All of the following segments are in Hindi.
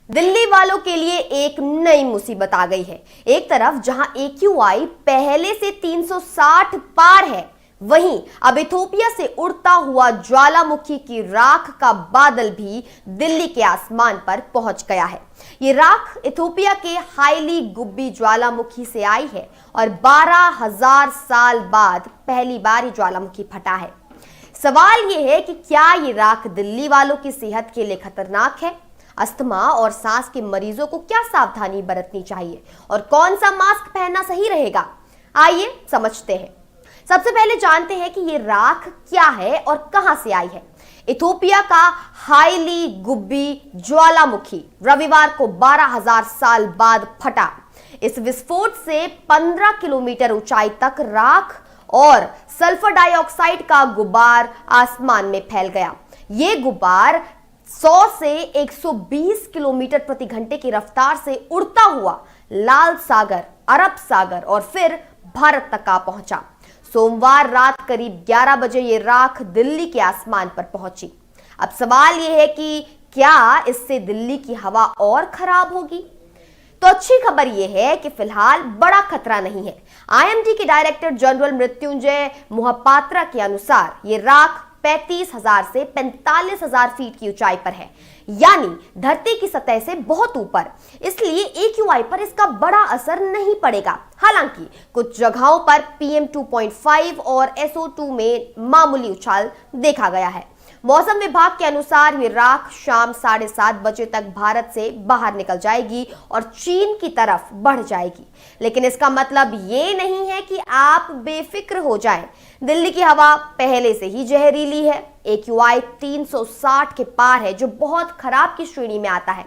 दिल्ली वालों के लिए एक नई मुसीबत आ गई है। एक तरफ जहां AQI पहले से 360 पार है, वहीं अब इथोपिया से उड़ता हुआ ज्वालामुखी की राख का बादल भी दिल्ली के आसमान पर पहुंच गया है। ये राख इथोपिया के हाईली गुब्बी ज्वालामुखी से आई है और 12,000 साल बाद पहली बार ये ज्वालामुखी फटा है। सवाल ये है कि क्या ये राख दिल्ली वालों की सेहत के लिए खतरनाक है? अस्थमा और सांस के मरीजों को क्या सावधानी बरतनी चाहिए और कौन सा मास्क पहनना सही रहेगा? आइए समझते हैं। सबसे पहले जानते हैं कि ये राख क्या है और कहां से आई है। इथोपिया का हाईली गुब्बी ज्वालामुखी रविवार को 12,000 साल बाद फटा। इस विस्फोट से 15 किलोमीटर ऊंचाई तक राख और सल्फर डाइऑक्साइड का गुबार आसमान में फैल गया। ये गुबार 100 से 120 किलोमीटर प्रति घंटे की रफ्तार से उड़ता हुआ लाल सागर, अरब सागर और फिर भारत तक आ पहुंचा। सोमवार रात करीब 11 बजे ये राख दिल्ली के आसमान पर पहुंची। अब सवाल यह है कि क्या इससे दिल्ली की हवा और खराब होगी? तो अच्छी खबर यह है कि फिलहाल बड़ा खतरा नहीं है। IMD के डायरेक्टर जनरल मृत्युंजय मोहपात्रा के अनुसार ये राख 35,000 से 45,000 फीट की ऊंचाई पर है, यानी धरती की सतह से बहुत ऊपर। इसलिए AQI पर इसका बड़ा असर नहीं पड़ेगा। हालांकि कुछ जगहों पर PM2.5 और SO2 में मामूली उछाल देखा गया है। मौसम विभाग के अनुसार ये राख शाम 7:30 बजे तक भारत से बाहर निकल जाएगी और चीन की तरफ बढ़ जाएगी। लेकिन इसका मतलब ये नहीं है कि आप बेफिक्र हो जाएं। दिल्ली की हवा पहले से ही जहरीली है। AQI 360 के पार है, जो बहुत खराब की श्रेणी में आता है।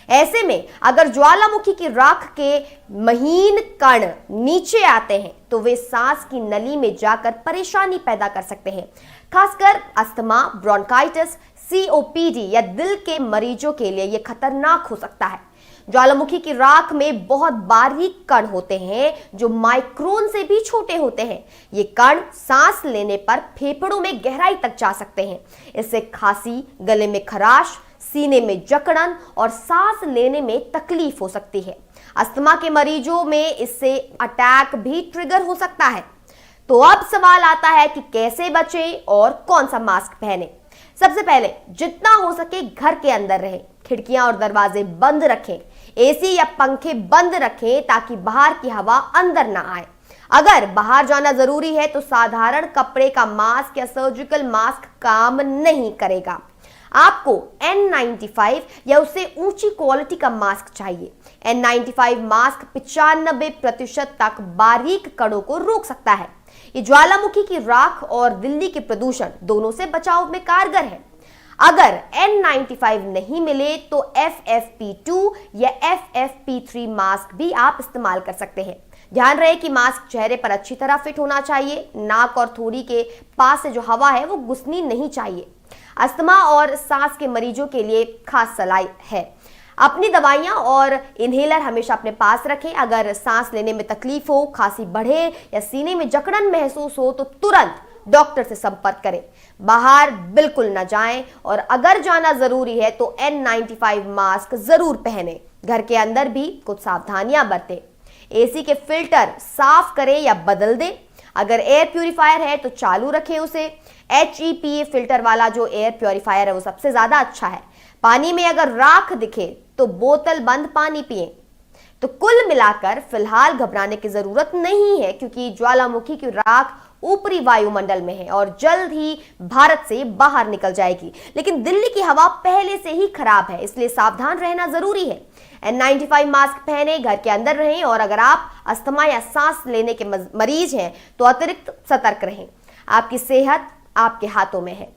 ऐसे में अगर ज्वालामुखी की राख के महीन कण नीचे आते हैं तो वे सांस की नली में जाकर परेशानी पैदा कर सकते हैं। खासकर अस्थमा, ब्रोंकाइटिस, COPD या दिल के मरीजों के लिए यह खतरनाक हो सकता है। ज्वालामुखी की राख में बहुत बारीक कण होते हैं जो माइक्रोन से भी छोटे होते हैं। ये कण सांस लेने पर फेफड़ों में गहराई तक जा सकते हैं। इससे खांसी, गले में खराश, सीने में जकड़न और सांस लेने में तकलीफ हो सकती है। अस्थमा के मरीजों में इससे अटैक भी ट्रिगर हो सकता है। तो अब सवाल आता है कि कैसे बचें और कौन सा मास्क पहने। सबसे पहले जितना हो सके घर के अंदर रहें, खिड़कियां और दरवाजे बंद रखें, AC या पंखे बंद रखें ताकि बाहर की हवा अंदर ना आए। अगर बाहर जाना जरूरी है तो साधारण कपड़े का मास्क या सर्जिकल मास्क काम नहीं करेगा। आपको N95 या उससे ऊंची क्वालिटी का मास्क चाहिए। N95 मास्क 95% तक बारीक कणों को रोक सकता है। ये ज्वालामुखी की राख और दिल्ली के प्रदूषण दोनों से बचाव में कारगर है। अगर N95 नहीं मिले तो FFP2 या FFP3 मास्क भी आप इस्तेमाल कर सकते हैं। ध्यान रहे कि मास्क चेहरे पर अच्छी तरह फिट होना चाहिए। नाक और थोड़ी के पास से जो हवा है वो घुसनी नहीं चाहिए। अस्थमा और सांस के मरीजों के लिए खास सलाह है, अपनी दवाइयां और इनहेलर हमेशा अपने पास रखें। अगर सांस लेने में तकलीफ हो, खांसी बढ़े या सीने में जकड़न महसूस हो तो तुरंत डॉक्टर से संपर्क करें। बाहर बिल्कुल न जाएं और अगर जाना जरूरी है तो N95 मास्क जरूर पहने। घर के अंदर भी कुछ सावधानियां बरतें। AC के फिल्टर साफ करें या बदल दें। अगर एयर प्यूरिफायर है तो चालू रखें उसे। HEPA फिल्टर वाला जो एयर प्यूरिफायर है वो सबसे ज्यादा अच्छा है। पानी में अगर राख दिखे तो बोतल बंद पानी पिएं। तो कुल मिलाकर फिलहाल घबराने की जरूरत नहीं है, क्योंकि ज्वालामुखी की राख ऊपरी वायुमंडल में है और जल्द ही भारत से बाहर निकल जाएगी। लेकिन दिल्ली की हवा पहले से ही खराब है, इसलिए सावधान रहना जरूरी है। N95 मास्क पहने, घर के अंदर रहें और अगर आप अस्थमा या सांस लेने के मरीज हैं तो अतिरिक्त सतर्क रहें। आपकी सेहत आपके हाथों में है।